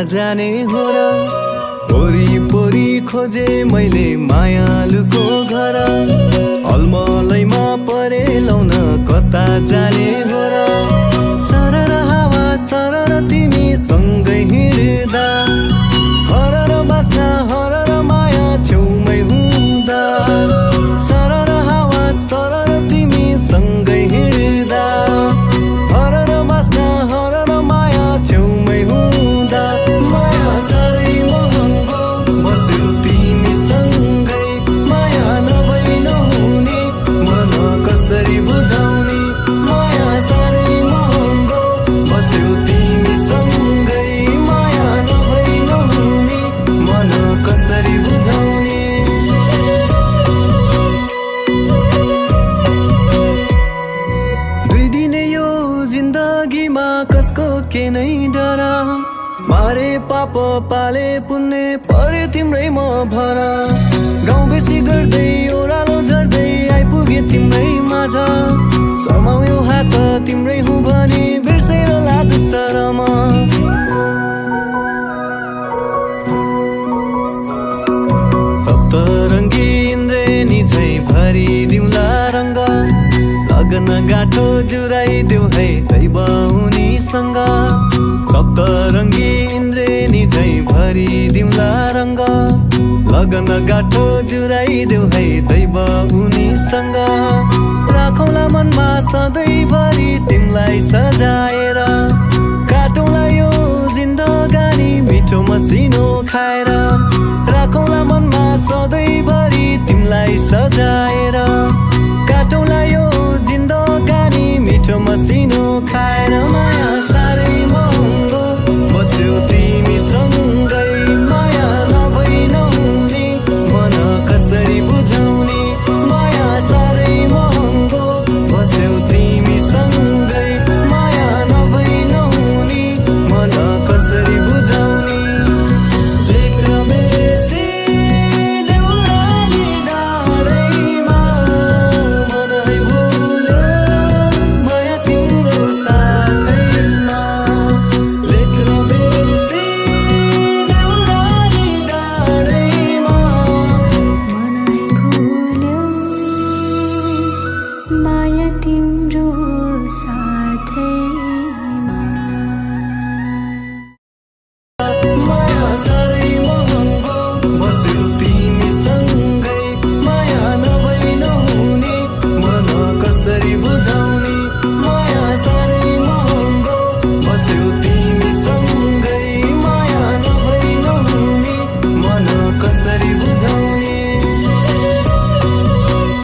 जाने हो र वरिपरि खोजे मैले मायालुको घर अलमलैमा परे लाउन कता जाने हो र सरर हावा सरर तिमी सँगै हिँड्दा हरर बास्ना हरर माया छेउमै हुँदा सरर हावा सरर तिमी सँगै हिँड्दा हरर बास्ना हरर माया छेउमै हुँदा माया साह्रै महँगो बस्यो तिमी सँगै माया नभई नहुने मन कसरी बुझाउने माया साह्रै महँगो बस्यो तिमी सँगै माया नभई नहुने मन कसरी बुझाउने दुई दिने यो जिन्दगीमा कसको के नै डरा मारे पाप पाले पुण्य परे तिम्रै म भरा गाउँ बेसी गर्दै ओह्रालो झर्दै आइपुगे तिम्रै माझ समाउयो हात तिम्रै हुँ भने बिर्सेर लाज शरम सप्तरङ्गी इन्द्रेणी झै भरिदिउँला रङ्ग लगन गाँठो जुराइदेऊ है दैव उनीसँग सप्तरङ्गी इन्द्रेणी झै भरिदिउँला रङ्ग लगन गाँठो जुराइदेऊ है दैव उनीसँग राखौँला मनमा सधैँभरि तिमीलाई सजाएर काटौँला यो जिन्दगानी मिठो मसिनो खाएर राखौँला मनमा सधैँभरि तिमीलाई सजाएर काटौँला यो जिन्दगानी मिठो मसिनो खाएर माया